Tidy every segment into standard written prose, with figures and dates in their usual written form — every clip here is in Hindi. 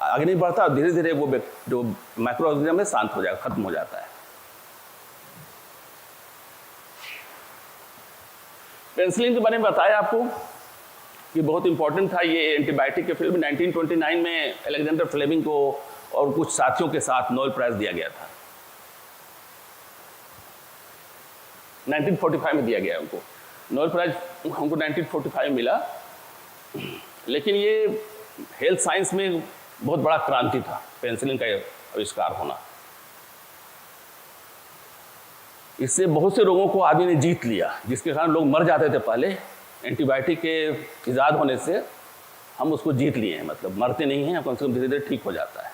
आगे नहीं बढ़ता, धीरे धीरे वो जो माइक्रो ऑर्गेनिज्म है शांत हो जाएगा, खत्म हो जाता है। पेनिसिलिन के बारे में बताया आपको कि बहुत इंपॉर्टेंट था ये एंटीबायोटिक के फील्ड में। 1929 में अलेक्जेंडर फ्लेमिंग को और कुछ साथियों के साथ नोबेल प्राइज दिया गया था। 1945 में दिया गया उनको नोबेल प्राइज, हमको 1945 में मिला। लेकिन ये हेल्थ साइंस में बहुत बड़ा क्रांति था पेनिसिलिन का आविष्कार होना। इससे बहुत से रोगों को आदमी ने जीत लिया, जिसके कारण लोग मर जाते थे पहले। एंटीबायोटिक के इजाद होने से हम उसको जीत लिए हैं, मतलब मरते नहीं हैं, कम से कम धीरे धीरे ठीक हो जाता है।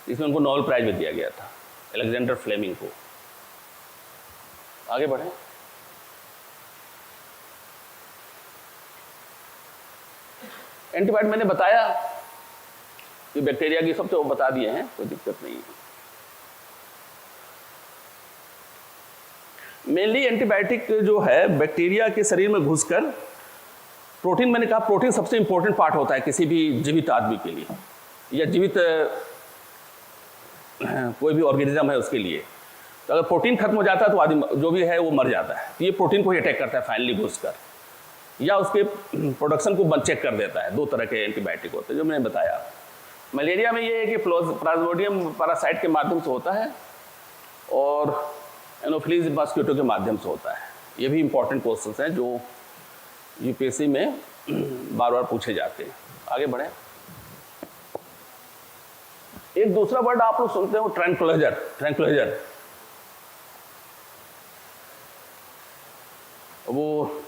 इसमें उनको नोबेल प्राइज भी दिया गया था, अलेक्जेंडर फ्लेमिंग को। आगे बढ़ें। एंटीबायोटिक मैंने बताया कि बैक्टीरिया की सब तो बता दिए हैं, कोई दिक्कत नहीं है। मेनली एंटीबायोटिक जो है बैक्टीरिया के शरीर में घुसकर प्रोटीन, मैंने कहा प्रोटीन सबसे इंपॉर्टेंट पार्ट होता है किसी भी जीवित आदमी के लिए, या जीवित कोई भी ऑर्गेनिज्म है उसके लिए। तो अगर प्रोटीन खत्म हो जाता है तो आदमी जो भी है वो मर जाता है। तो ये प्रोटीन को ही अटैक करता है फाइनली घुसकर, या उसके प्रोडक्शन को चेक कर देता है। 2 तरह के एंटीबायोटिक होते हैं जो मैंने बताया। मलेरिया में ये है कि प्लाज्मोडियम पैरासाइट के माध्यम से होता है और एनोफिलीज मस्कीटो के माध्यम से होता है। ये भी इंपॉर्टेंट क्वेश्चंस हैं जो यूपीएससी में बार बार पूछे जाते हैं। आगे बढ़े। एक दूसरा वर्ड आप लोग सुनते हो ट्रैंक्विलाइजर। ट्रैंक्विलाइजर वो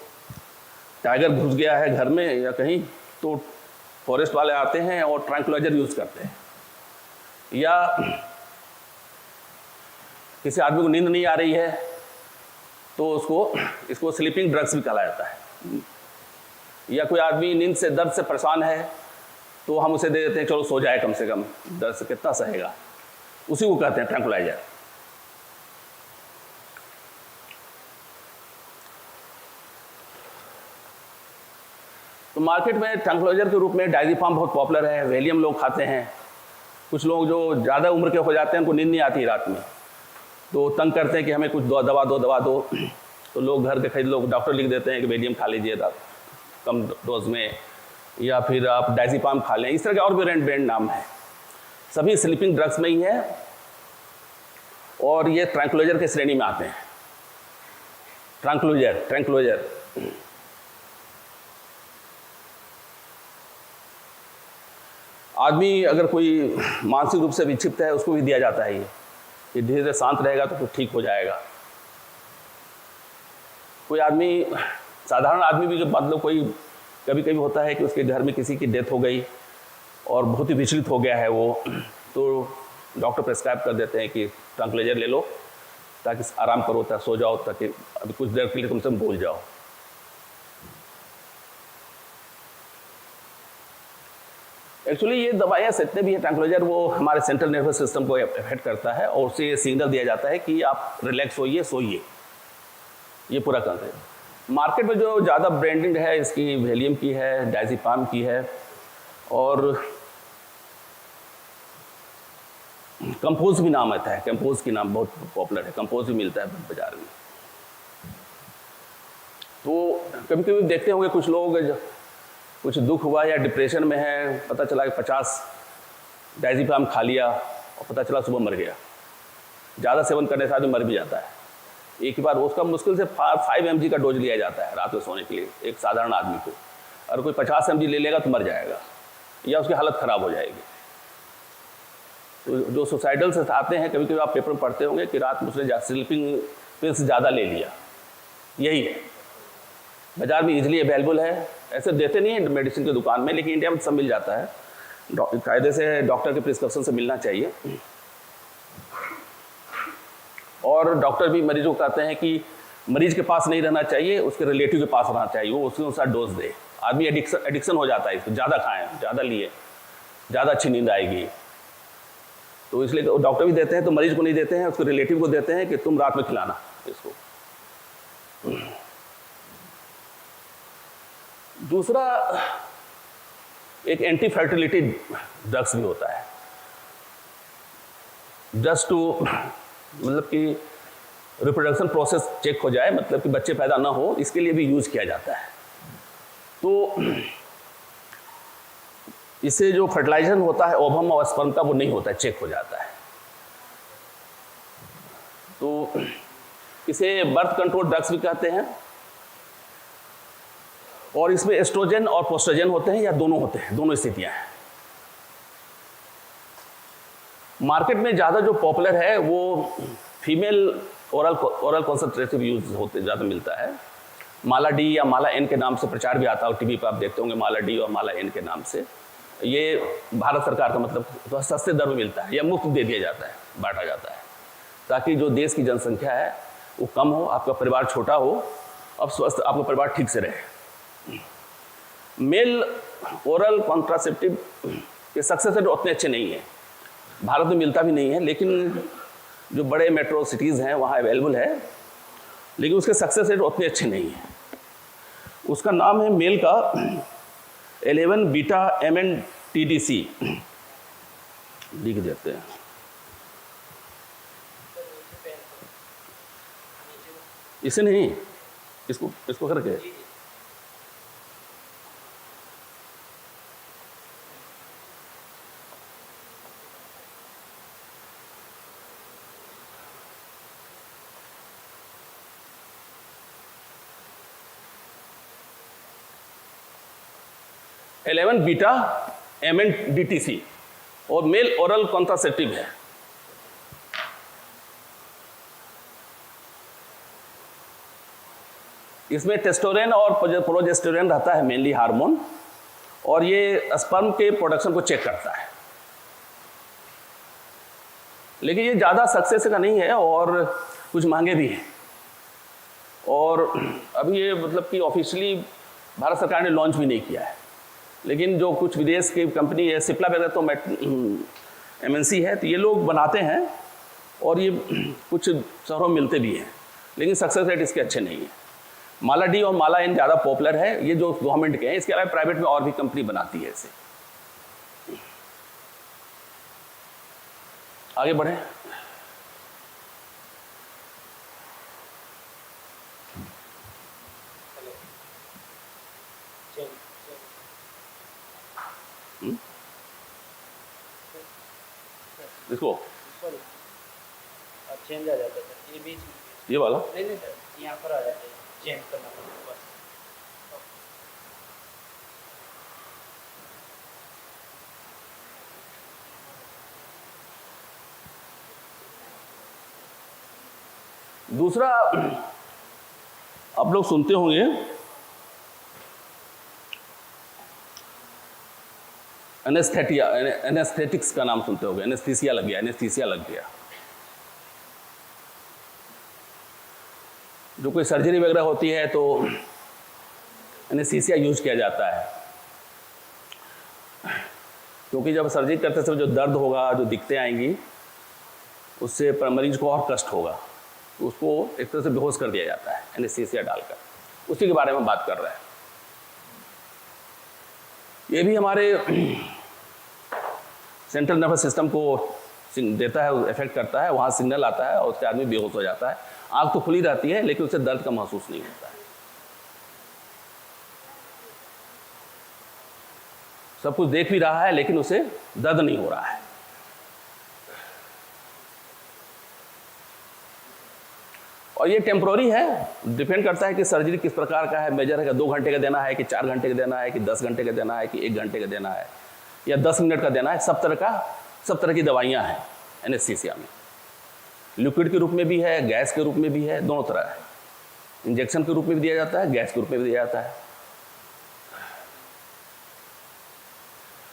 टाइगर घुस गया है घर में या कहीं, तो फॉरेस्ट वाले आते हैं और ट्रैंक्विलाइजर यूज करते हैं। या किसी आदमी को नींद नहीं आ रही है तो इसको स्लीपिंग ड्रग्स भी कहा जाता है। या कोई आदमी नींद से, दर्द से परेशान है तो हम उसे दे देते हैं, चलो सो जाए, कम से कम दर्द से कितना सहेगा, उसी को कहते हैं ट्रैंक्विलाइजर। तो मार्केट में ट्रैंक्विलाइजर के रूप में डायज़ेपाम बहुत पॉपुलर है, वेलियम लोग खाते हैं। कुछ लोग जो ज़्यादा उम्र के हो जाते हैं उनको नींद नहीं आती रात में, तो तंग करते हैं कि हमें कुछ दवा दो। तो लोग घर के खरीद, लोग डॉक्टर लिख देते हैं कि वेलियम खा लीजिए कम डोज में, या फिर आप डायज़ेपाम खा लें। इस तरह के और भी ब्रांड नाम है, सभी स्लीपिंग ड्रग्स में ही है और ये ट्रैंक्विलाइजर के श्रेणी में आते हैं। ट्रैंक्विलाइजर आदमी अगर कोई मानसिक रूप से विक्षिप्त है उसको भी दिया जाता है। ये धीरे धीरे शांत रहेगा तो फिर ठीक हो जाएगा। कोई आदमी, साधारण आदमी भी, मतलब कोई कभी कभी होता है कि उसके घर में किसी की डेथ हो गई और बहुत ही विचलित हो गया है वो, तो डॉक्टर प्रेस्क्राइब कर देते हैं कि ट्रैंक्विलाइजर ले लो ताकि आराम करो, ताकि सो जाओ, ताकि अभी कुछ देर के लिए तुमसे भूल जाओ। एक्चुअली ये दवाइयाँ जितने भी है ट्रैंक्विलाइजर, वो हमारे सेंट्रल नर्वस सिस्टम को अफेक्ट करता है और उससे ये सिग्नल दिया जाता है कि आप रिलैक्स होइए, सोइए। ये पूरा कंसेप्ट। मार्केट में जो ज़्यादा ब्रांडिंग है इसकी वेलियम की है, डायज़ेपाम की है, और कंपोज भी नाम आता है। कंपोज की नाम बहुत पॉपुलर है, कंपोज भी मिलता है बाजार में। तो कभी कभी देखते होंगे कुछ लोग, कुछ दुख हुआ या डिप्रेशन में है, पता चला कि 50 डायज़ेपाम खा लिया और पता चला सुबह मर गया। ज़्यादा सेवन करने से आदमी मर भी जाता है। एक ही बार उसका मुश्किल से 5 mg का डोज लिया जाता है रात में सोने के लिए एक साधारण आदमी को। अगर कोई 50 mg ले लेगा तो मर जाएगा या उसकी हालत ख़राब हो जाएगी। तो जो सुसाइडल से आते हैं, कभी कभी आप पेपर में पढ़ते होंगे कि रात में उसने स्लीपिंग पिल्स ज़्यादा ले लिया। यही है, बाज़ार में इजीली अवेलेबल है। ऐसे देते नहीं है मेडिसिन की दुकान में, लेकिन इंडिया में सब मिल जाता है। कायदे से डॉक्टर के प्रिस्क्रिप्शन से मिलना चाहिए। और डॉक्टर भी मरीजों को कहते हैं कि मरीज के पास नहीं रहना चाहिए, उसके रिलेटिव के पास रहना चाहिए, वो उसके अनुसार डोज दे। आदमी एडिक्शन हो जाता है इसको, ज़्यादा खाएं, ज़्यादा लिए, ज़्यादा अच्छी नींद आएगी। तो इसलिए डॉक्टर भी देते हैं, तो मरीज को नहीं देते हैं, उसके रिलेटिव को देते हैं कि तुम रात में खिलाना इसको। दूसरा एक एंटी फर्टिलिटी ड्रग्स भी होता है, जस्ट टू मतलब कि रिप्रोडक्शन प्रोसेस चेक हो जाए, मतलब कि बच्चे पैदा ना हो, इसके लिए भी यूज किया जाता है। तो इससे जो फर्टिलाइजेशन होता है ओवम और स्पर्म का, वो नहीं होता है, चेक हो जाता है। तो इसे बर्थ कंट्रोल ड्रग्स भी कहते हैं। और इसमें एस्ट्रोजन और प्रोस्ट्रोजन होते हैं, या दोनों होते हैं, दोनों स्थितियां हैं। मार्केट में ज़्यादा जो पॉपुलर है वो फीमेल ओरल कॉन्सेंट्रेटिव यूज होते ज़्यादा मिलता है। माला डी या माला एन के नाम से प्रचार भी आता है, टीवी पर आप देखते होंगे माला डी और माला एन के नाम से। ये भारत सरकार का मतलब तो सस्ते दर में मिलता है, या मुफ्त दे दिया जाता है, बांटा जाता है, ताकि जो देश की जनसंख्या है वो कम हो, आपका परिवार छोटा हो, अब स्वस्थ आपका परिवार ठीक से रहे। मेल ओरल कॉन्ट्रासेप्टिव के सक्सेस रेट उतने अच्छे नहीं हैं, भारत में मिलता भी नहीं है, लेकिन जो बड़े मेट्रो सिटीज़ हैं वहाँ अवेलेबल है, लेकिन उसके सक्सेस रेट उतने अच्छे नहीं हैं। उसका नाम है मेल का 11 बीटा MNTDC, लिख देते हैं। इसे नहीं, इसको करके (11 बीटा MNDTC और मेल ओरल कॉन्ट्रासेप्टिव है। इसमें टेस्टोस्टेरोन और प्रोजेस्टेरोन रहता है, मेनली हार्मोन, और ये स्पर्म के प्रोडक्शन को चेक करता है। लेकिन ये ज़्यादा सक्सेस का नहीं है और कुछ महंगे भी हैं। और अभी ये मतलब कि ऑफिशियली भारत सरकार ने लॉन्च भी नहीं किया है, लेकिन जो कुछ विदेश की कंपनी है, सिप्ला वगैरह तो MNC है, तो ये लोग बनाते हैं और ये कुछ शहरों में मिलते भी हैं, लेकिन सक्सेस रेट इसके अच्छे नहीं है। माला डी और माला एन ज़्यादा पॉपुलर है, ये जो गवर्नमेंट के हैं। इसके अलावा प्राइवेट में और भी कंपनी बनाती है इसे। आगे बढ़े। इसको चेंज आ जाता है, ये बीच में, ये वाला नहीं सर, यहाँ पर आ जाता है, चेंज करना पड़ता है बस। दूसरा आप लोग सुनते होंगे एनेस्थेटिक्स का नाम सुनते होंगे। एनेस्थीसिया लग गया। जो कोई सर्जरी वगैरह होती है तो एनेस्थीसिया यूज किया जाता है, क्योंकि जब सर्जरी करते समय जो दर्द होगा, जो दिक्कतें आएंगी, उससे मरीज को और कष्ट होगा, तो उसको एक तरह से बेहोश कर दिया जाता है एनेस्थीसिया डालकर। उसी के बारे में बात कर रहे हैं। ये भी हमारे सेंट्रल नर्वस सिस्टम को देता है, इफेक्ट करता है, वहाँ सिग्नल आता है और उससे आदमी बेहोश हो जाता है। आँख तो खुली रहती है, लेकिन उसे दर्द का महसूस नहीं होता है। सब कुछ देख भी रहा है, लेकिन उसे दर्द नहीं हो रहा है। और ये टेम्प्रोरी है, डिपेंड करता है कि सर्जरी किस प्रकार का है, मेजर है कि 2 घंटे का देना है, कि 4 घंटे का देना है, कि 10 घंटे का देना है, कि 1 घंटे का देना है, या 10 मिनट का देना है। सब तरह की दवाइयाँ हैं एनेस्थीसिया में। लिक्विड के रूप में भी है, गैस के रूप में भी है, दोनों तरह है। इंजेक्शन के रूप में भी दिया जाता है, गैस के रूप में भी दिया जाता है।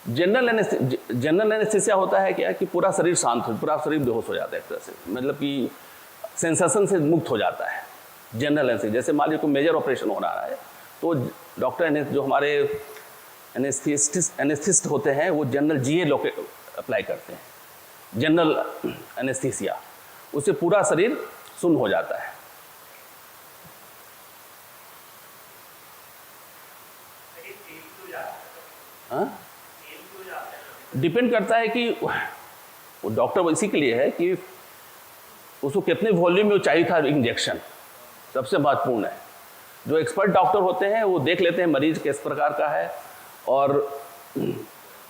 जनरल एनेस्थीसिया होता है क्या कि पूरा शरीर शांत हो, पूरा शरीर बेहोश हो जाता है एक तरह से, मतलब कि सेंसेशन से मुक्त हो जाता है। जनरल एनेस्थीसिया, जैसे मान लीजिए कोई मेजर ऑपरेशन हो रहा है, तो डॉक्टर जो हमारे एनेस्थीसिस्ट होते हैं, वो जनरल GA लोग अप्लाई करते हैं, जनरल एनेस्थीसिया। उससे पूरा शरीर सुन्न हो जाता है। हाँ, डिपेंड करता है कि वो डॉक्टर इसी के लिए है कि उसको कितने वॉल्यूम में चाहिए था इंजेक्शन, सबसे महत्वपूर्ण है। जो एक्सपर्ट डॉक्टर होते हैं वो देख लेते हैं मरीज किस प्रकार का है और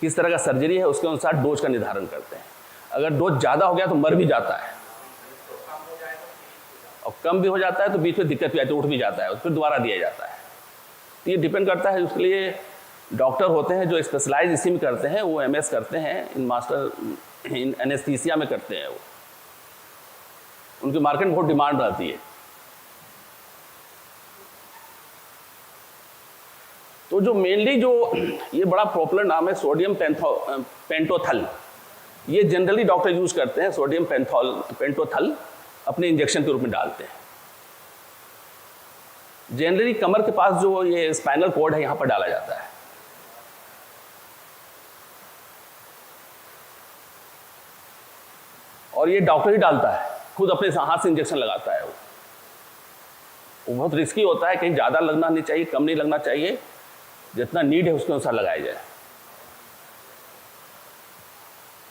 किस तरह का सर्जरी है, उसके अनुसार डोज का निर्धारण करते हैं। अगर डोज ज़्यादा हो गया तो मर भी जाता है, और कम भी हो जाता है तो बीच में दिक्कत भी आती है, उठ भी जाता है, फिर दोबारा दिया जाता है। तो ये डिपेंड करता है। उसके लिए डॉक्टर होते हैं जो स्पेशलाइज इसी में करते हैं, वो MS करते हैं, इन मास्टर इन एनेस्थीसिया में करते हैं। वो उनकी मार्केट में बहुत डिमांड रहती है। तो जो मेनली जो ये बड़ा पॉपुलर नाम है सोडियम पेंटोथल, ये जनरली डॉक्टर यूज करते हैं। सोडियम पेंटोथल अपने इंजेक्शन के रूप में डालते हैं। जनरली कमर के पास जो ये स्पाइनल कॉर्ड है यहां पर डाला जाता है। और ये डॉक्टर ही डालता है, खुद अपने हाथ से इंजेक्शन लगाता है। वो बहुत रिस्की होता है, कहीं ज़्यादा लगना नहीं चाहिए, कम नहीं लगना चाहिए, जितना नीड है उसके अनुसार लगाया जाए।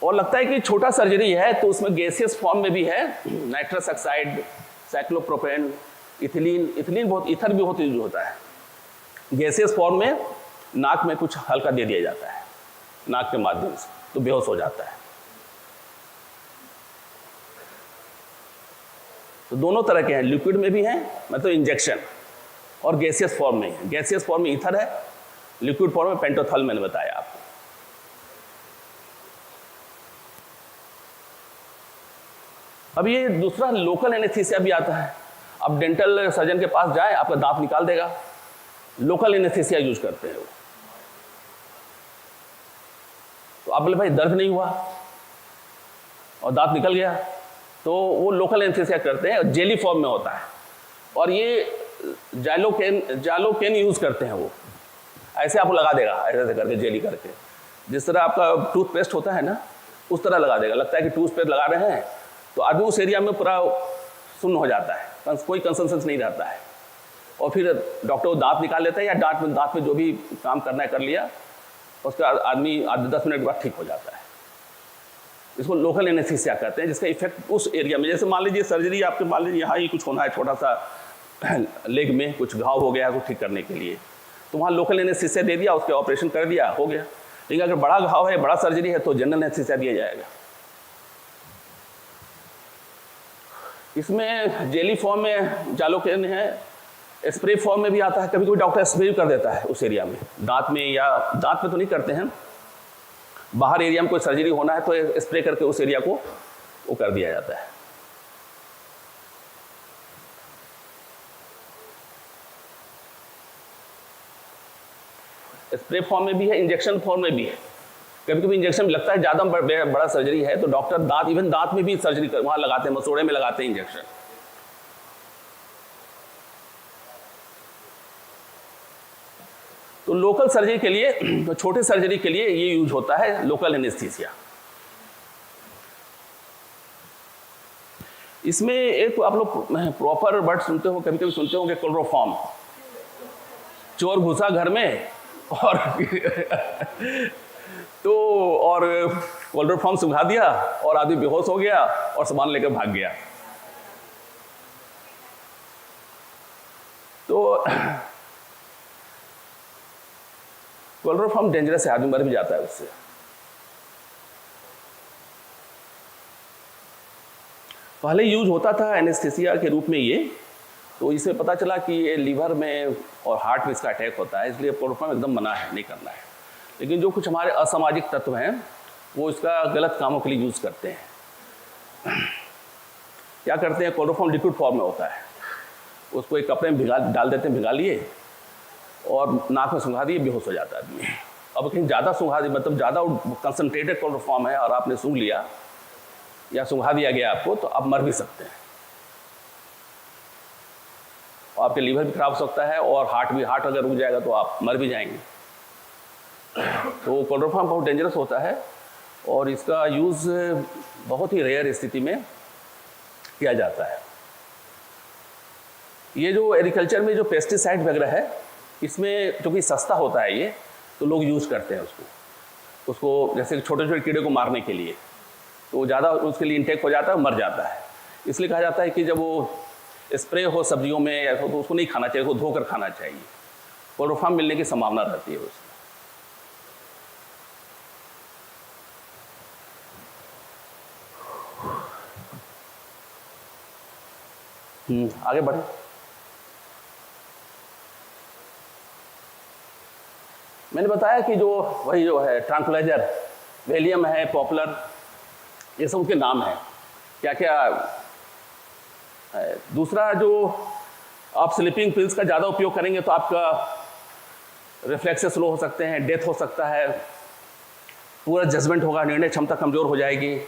और लगता है कि छोटा सर्जरी है तो उसमें गैसियस फॉर्म में भी है, नाइट्रस ऑक्साइड, साइक्लोप्रोपेन, इथिलीन बहुत, ईथर भी बहुत यूज होता है। गैसियस फॉर्म में नाक में कुछ हल्का दे दिया जाता है नाक के माध्यम से, तो बेहोश हो जाता है। तो दोनों तरह के हैं, लिक्विड में भी हैं, मतलब इंजेक्शन, और गैसियस फॉर्म में है। गैसियस फॉर्म में ईथर है, लिक्विड फॉर्म में पेंटोथल मैंने बताया आपको। अब ये दूसरा लोकल एनेस्थीसिया भी आता है। अब डेंटल सर्जन के पास जाए, आपका दांत निकाल देगा, लोकल एनेस्थीसिया यूज करते हैं वो। तो आप बोले भाई दर्द नहीं हुआ और दांत निकल गया, तो वो लोकल एनेस्थीसिया करते हैं, जेली फॉर्म में होता है। और ये जाइलोकेन यूज करते हैं। वो ऐसे आपको लगा देगा, ऐसे करके जेली करके, जिस तरह आपका टूथपेस्ट होता है ना, उस तरह लगा देगा। लगता है कि टूथपेस्ट लगा रहे हैं, तो आदमी उस एरिया में पूरा सुन्न हो जाता है, कोई कंसंसेंस नहीं रहता है। और फिर डॉक्टर वो दांत निकाल लेता है, या दांत में जो भी काम करना है कर लिया, उसका आदमी 10 मिनट बाद ठीक हो जाता है। इसको लोकल एनेस्थीसिया कहते हैं, जिसका इफेक्ट उस एरिया में, जैसे मान लीजिए सर्जरी आपके, मान लीजिए यहाँ ही कुछ होना है, छोटा सा लेग में कुछ घाव हो गया है, कुछ ठीक करने के लिए, तो वहाँ लोकल एनेस्थीसिया दे दिया, उसके ऑपरेशन कर दिया, हो गया। लेकिन अगर बड़ा घाव है, बड़ा सर्जरी है, तो जनरल एनेस्थीसिया दिया जाएगा। इसमें जेली फॉर्म में जाइलोकेन है, स्प्रे फॉर्म में भी आता है। कभी कभी डॉक्टर स्प्रे कर देता है उस एरिया में, दांत में, या दांत में तो नहीं करते हैं, बाहर एरिया में कोई सर्जरी होना है तो स्प्रे करके उस एरिया को वो कर दिया जाता है। स्प्रे फॉर्म में भी है, इंजेक्शन फॉर्म में भी है। कभी कभी इंजेक्शन लगता है ज़्यादा बड़ा सर्जरी है, तो डॉक्टर दांत में भी सर्जरी कर वहाँ लगाते हैं, मसोड़े में लगाते हैं इंजेक्शन। तो लोकल सर्जरी के लिए, तो छोटे सर्जरी के लिए ये यूज होता है लोकल एनेस्थीसिया। इसमें एक आप लोग प्रॉपर वर्ड सुनते हो, कभी कभी सुनते हो कि क्लोरोफॉर्म, चोर घुसा घर में और तो और क्लोरोफॉर्म सुखा दिया और आदमी बेहोश हो गया और सामान लेकर भाग गया। तो क्लोरोफॉर्म डेंजरस है, आदमी मर भी जाता है उससे। पहले यूज होता था एनेस्थीसिया के रूप में ये, तो इससे पता चला कि ये लीवर में और हार्ट में इसका अटैक होता है, इसलिए क्लोरोफॉर्म एकदम मना है, नहीं करना है। लेकिन जो कुछ हमारे असामाजिक तत्व हैं वो इसका गलत कामों के लिए यूज करते हैं। क्या करते हैं, क्लोरोफॉर्म लिक्विड फॉर्म में होता है, उसको एक कपड़े में डाल देते हैं, भिगा लिए और नाक में सुंघा दिए, बेहोश हो जाता है आदमी। अब कहीं ज़्यादा सुंघा दिए, मतलब ज़्यादा कंसनट्रेटेड क्लोरोफॉर्म है और आपने सूंघ लिया या सुंघा दिया गया आपको, तो आप मर भी सकते हैं। आपके लीवर भी खराब हो सकता है और हार्ट अगर रुक जाएगा तो आप मर भी जाएंगे। तो क्लोरोफॉर्म बहुत डेंजरस होता है और इसका यूज़ बहुत ही रेयर स्थिति में किया जाता है। ये जो एग्रीकल्चर में जो पेस्टिसाइड वगैरह है, इसमें क्योंकि सस्ता होता है ये, तो लोग यूज़ करते हैं उसको। उसको जैसे छोटे छोटे कीड़े को मारने के लिए, तो वो ज़्यादा उसके लिए इंटेक हो जाता है, मर जाता है। इसलिए कहा जाता है कि जब वो स्प्रे हो सब्जियों में या तो उसको नहीं खाना चाहिए, उसको धोकर खाना चाहिए, क्लोरोफॉर्म मिलने की संभावना रहती है उसमें। आगे बढ़े। मैंने बताया कि जो वही जो है ट्रैंक्विलाइजर, वेलियम है, पॉपुलर, ये सब उनके नाम है, क्या क्या है। दूसरा, जो आप स्लीपिंग पिल्स का ज़्यादा उपयोग करेंगे तो आपका रिफ्लेक्सेस स्लो हो सकते हैं, डेथ हो सकता है, पूरा जजमेंट होगा, निर्णय क्षमता कमज़ोर हो जाएगी।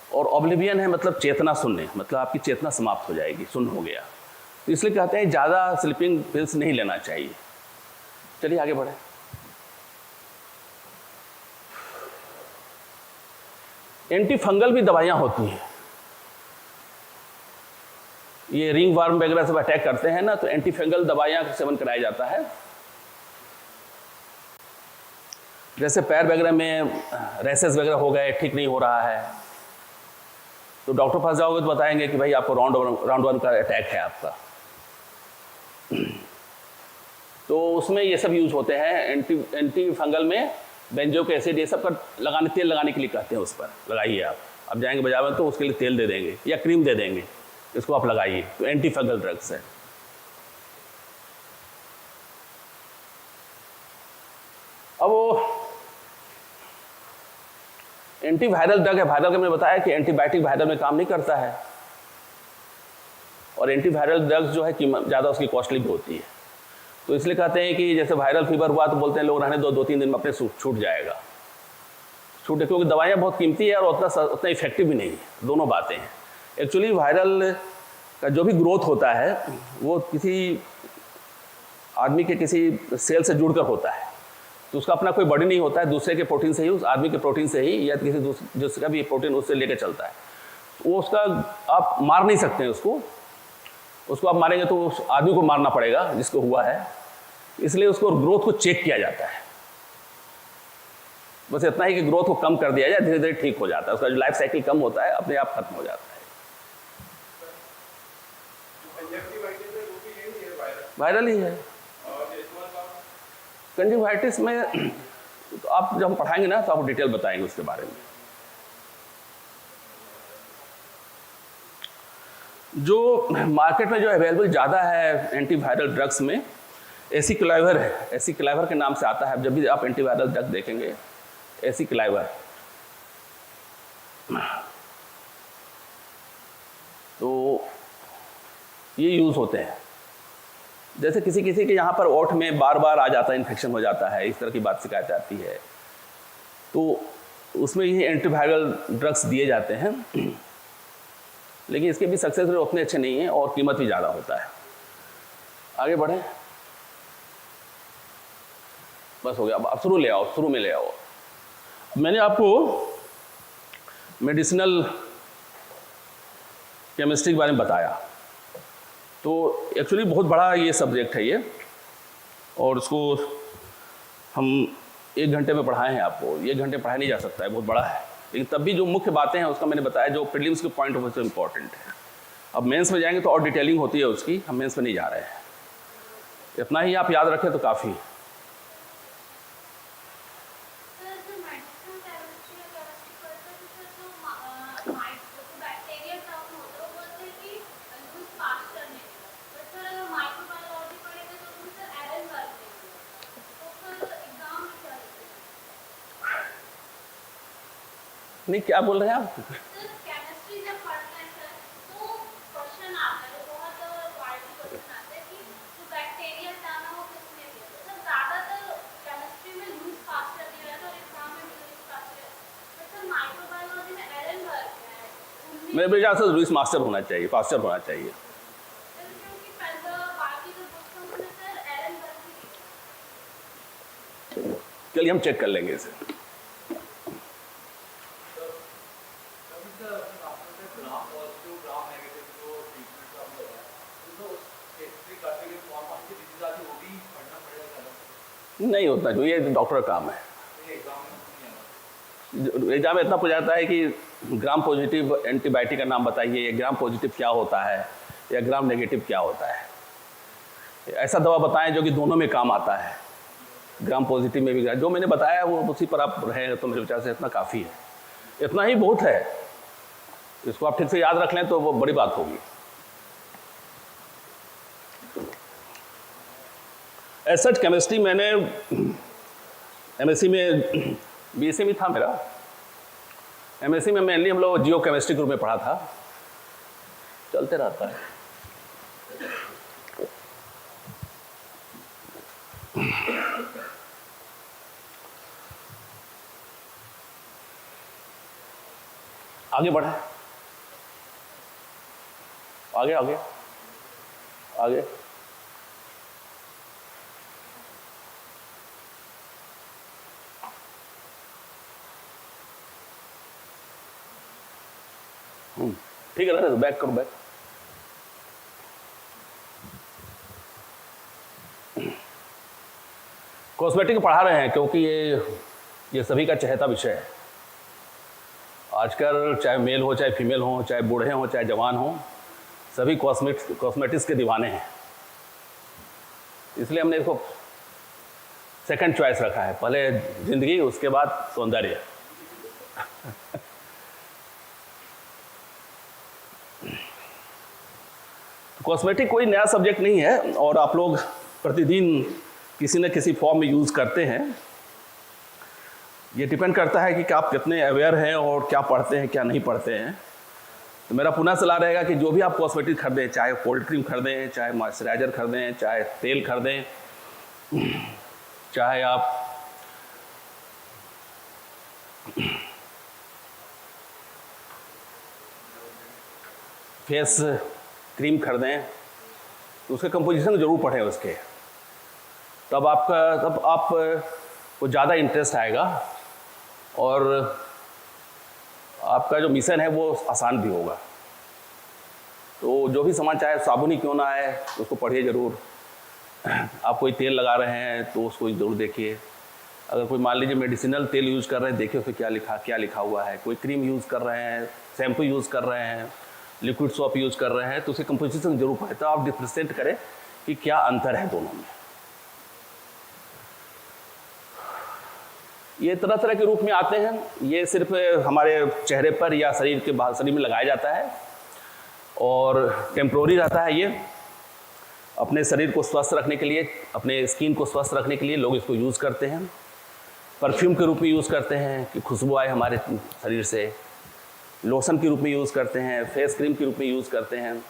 और ऑब्लिवियन है मतलब चेतना शून्य, मतलब आपकी चेतना समाप्त हो जाएगी, शून्य हो गया। तो इसलिए कहते हैं ज़्यादा स्लीपिंग पिल्स नहीं लेना चाहिए। चलिए आगे बढ़े। एंटी फंगल भी दवाइयाँ होती हैं। ये रिंग वर्म वगैरह सब अटैक करते हैं ना, तो एंटी फंगल दवाइयाँ का सेवन कराया जाता है। जैसे पैर वगैरह में रैसेस वगैरह हो गए, ठीक नहीं हो रहा है, तो डॉक्टर पास जाओगे तो बताएंगे कि भाई आपको राउंड वन का अटैक है आपका। तो उसमें ये सब यूज होते हैं। एंटी फंगल में बेंजोइक एसिड ये सब का तेल लगाने के लिए कहते हैं, उस पर लगाइए आप। अब जाएंगे बाजार में तो उसके लिए तेल दे देंगे या क्रीम दे देंगे, इसको आप लगाइए। तो एंटी फंगल ड्रग्स है। अब वो एंटीवायरल ड्रग है। वायरल का मैंने बताया कि एंटीबायोटिक वायरल में काम नहीं करता है, और एंटीवायरल ड्रग्स जो है कीमत ज़्यादा उसकी कॉस्टली भी होती है। तो इसलिए कहते हैं कि जैसे वायरल फीवर हुआ तो बोलते हैं लोग रहने दो, 2-3 दिन में अपने छूट जाएगा, छूट, क्योंकि दवाइयाँ बहुत कीमती है और उतना इफेक्टिव भी नहीं है। दोनों बातें हैं। एक्चुअली वायरल का जो भी ग्रोथ होता है वो किसी आदमी के किसी सेल से जुड़कर होता है, तो उसका अपना कोई बॉडी नहीं होता है, दूसरे के प्रोटीन से ही, उस आदमी के प्रोटीन से ही या किसी दूसरे का भी प्रोटीन उससे लेकर चलता है। वो उसका आप मार नहीं सकते हैं उसको आप मारेंगे तो उस आदमी को मारना पड़ेगा जिसको हुआ है। इसलिए उसको ग्रोथ को चेक किया जाता है। बस इतना ही कि ग्रोथ को कम कर दिया जाए, धीरे धीरे ठीक हो जाता है। उसका जो लाइफ साइकिल कम होता है अपने आप खत्म हो जाता है। वायरल ही है कंजक्टिवाइटिस में। तो आप जब हम पढ़ाएंगे ना तो आपको डिटेल बताएंगे उसके बारे में। जो मार्केट में जो अवेलेबल ज़्यादा है एंटीवायरल ड्रग्स में एसिक्लाइवर है। एसिक्लाइवर के नाम से आता है। जब भी आप एंटीवायरल ड्रग देखेंगे एसिक्लाइवर, तो ये यूज़ होते हैं। जैसे किसी के यहाँ पर ओठ में बार बार आ जाता है, इन्फेक्शन हो जाता है, इस तरह की बात शिकायत आती है, तो उसमें ये एंटीवायरल ड्रग्स दिए जाते हैं। लेकिन इसके भी सक्सेस रेट उतने अच्छे नहीं हैं और कीमत भी ज़्यादा होता है। आगे बढ़ें। बस हो गया। अब शुरू में ले आओ। मैंने आपको मेडिसिनल केमिस्ट्री के बारे में बताया, तो एक्चुअली बहुत बड़ा ये सब्जेक्ट है ये, और इसको हम 1 घंटे में पढ़ाए हैं आपको। 1 घंटे पढ़ाया नहीं जा सकता है, बहुत बड़ा है। लेकिन तब भी जो मुख्य बातें हैं उसका मैंने बताया, जो प्रीलिम्स के पॉइंट ऑफ व्यू से इम्पॉर्टेंट है। अब मेंस में जाएंगे तो और डिटेलिंग होती है उसकी, हम मेंस में नहीं जा रहे हैं। इतना ही आप याद रखें तो काफ़ी। नहीं, क्या बोल रहे हैं आप? केमिस्ट्री जब पढ़ते हैं सर, तो क्वेश्चन आता है, बहुत वाइडली क्वेश्चन आता है कि जो बैक्टीरिया जाना हो किसने दिया। सर ज़्यादातर केमिस्ट्री में लुईस पास्चर दिया है और एग्जाम में भी Lewis pasture. But sir microbiology में एरेनबर्ग है। मेरे बेटा से लुईस मास्टर होना चाहिए, पास्चर होना चाहिए। क्योंकि पहले बाकी जो बुक्स हैं उसमें सर एरेनबर्ग ही दिया। चलिए हम चेक कर लेंगे इसे। नहीं होता जो, ये डॉक्टर का काम है। एग्जाम में इतना पूछा जाता है कि ग्राम पॉजिटिव एंटीबायोटिक का नाम बताइए, ग्राम पॉजिटिव क्या होता है या ग्राम नेगेटिव क्या होता है, ऐसा दवा बताएं जो कि दोनों में काम आता है, ग्राम पॉजिटिव में भी। जो मैंने बताया वो उसी पर आप रहें तो मेरे विचार से इतना काफ़ी है, इतना ही बहुत है। इसको आप ठीक से याद रख लें तो वो बड़ी बात होगी। एज केमिस्ट्री मैंने एमएससी में, बीएससी में था मेरा, एमएससी में मेनली हम लोग जियो केमिस्ट्री ग्रुप में पढ़ा था, चलते रहता है। आगे बढ़े, आगे आगे आगे। ठीक है ना, बैक करो, बैक। कॉस्मेटिक पढ़ा रहे हैं क्योंकि ये सभी का चहेता विषय है आजकल, चाहे मेल हो चाहे फीमेल हो, चाहे बूढ़े हों चाहे जवान हों, सभी कॉस्मेटिक्स के दीवाने हैं। इसलिए हमने इसको सेकंड चॉइस रखा है, पहले जिंदगी उसके बाद सौंदर्य। कॉस्मेटिक कोई नया सब्जेक्ट नहीं है और आप लोग प्रतिदिन किसी न किसी फॉर्म में यूज़ करते हैं। ये डिपेंड करता है कि आप कितने अवेयर हैं और क्या पढ़ते हैं क्या नहीं पढ़ते हैं। तो मेरा पुनः सलाह रहेगा कि जो भी आप कॉस्मेटिक खरीदें, चाहे कोल्ड क्रीम खरीदें, चाहे मॉइस्चराइज़र खरीदें, चाहे तेल खरीदें, चाहे आप फेस क्रीम खरीदें, तो उसके कंपोजिशन ज़रूर पढ़ें उसके, तब आपको ज़्यादा इंटरेस्ट आएगा और आपका जो मिशन है वो आसान भी होगा। तो जो भी सामान, चाहे साबुन ही क्यों ना आए, उसको पढ़िए ज़रूर। आप कोई तेल लगा रहे हैं तो उसको ज़रूर देखिए। अगर कोई मान लीजिए मेडिसिनल तेल यूज़ कर रहे हैं, देखिए उसमें क्या लिखा हुआ है। कोई क्रीम यूज़ कर रहे हैं, शैम्पू यूज़ कर रहे हैं, लिक्विड सोप यूज़ कर रहे हैं, तो उसके कंपोजिशन जरूर पढ़ें, तो आप डिफ्रेंशिएट करें कि क्या अंतर है दोनों में। ये तरह तरह के रूप में आते हैं। ये सिर्फ हमारे चेहरे पर या शरीर में लगाया जाता है और टेम्प्रोरी रहता है। ये अपने शरीर को स्वस्थ रखने के लिए, अपने स्किन को स्वस्थ रखने के लिए लोग इसको यूज़ करते हैं। परफ्यूम के रूप में यूज़ करते हैं कि खुशबू आए हमारे शरीर से, लोशन के रूप में यूज़ करते हैं, फेस क्रीम के रूप में यूज़ करते हैं।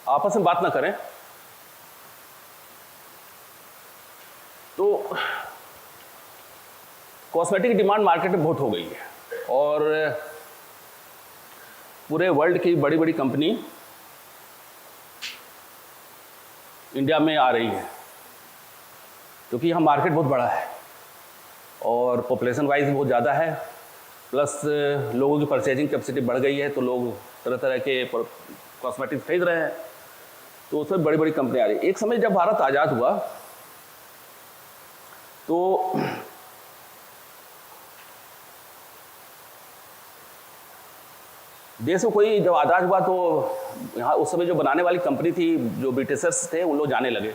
आपस में बात ना करें। तो कॉस्मेटिक की डिमांड मार्केट में बहुत हो गई है और पूरे वर्ल्ड की बड़ी बड़ी कंपनी इंडिया में आ रही है, क्योंकि यहाँ मार्केट बहुत बड़ा है और पॉपुलेशन वाइज बहुत ज़्यादा है, प्लस लोगों की परचेजिंग कैपेसिटी बढ़ गई है, तो लोग तरह तरह के कॉस्मेटिक्स खरीद रहे हैं, तो उसमें बड़ी बड़ी कंपनी आ रही है। एक समय जब भारत आज़ाद हुआ तो देश में कोई, जब आज़ाद हुआ तो यहाँ उस समय जो बनाने वाली कंपनी थी, जो ब्रिटिशर्स थे, उन लोग जाने लगे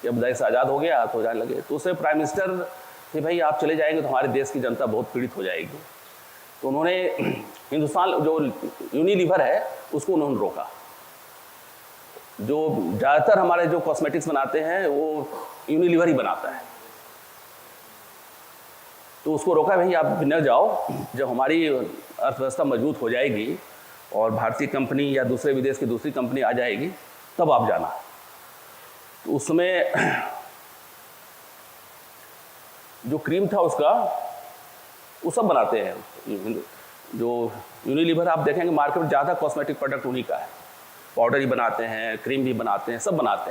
कि अब देश आज़ाद हो गया तो जाने लगे। तो उससे प्राइम मिनिस्टर कि भाई आप चले जाएंगे तो हमारे देश की जनता बहुत पीड़ित हो जाएगी। तो उन्होंने हिंदुस्तान जो यूनिलीवर है उसको उन्होंने रोका। जो ज़्यादातर हमारे जो कॉस्मेटिक्स बनाते हैं वो यूनिलीवर ही बनाता है, तो उसको रोका, भाई आप न जाओ, जब हमारी अर्थव्यवस्था मजबूत हो जाएगी और भारतीय कंपनी या दूसरे विदेश की दूसरी कंपनी आ जाएगी तब आप जाना। तो उस समय जो क्रीम था उसका, वो सब बनाते हैं। जो यूनिलीवर आप देखेंगे मार्केट में ज़्यादा कॉस्मेटिक प्रोडक्ट उन्हीं का है, पाउडर ही बनाते हैं, क्रीम भी बनाते हैं, सब बनाते हैं।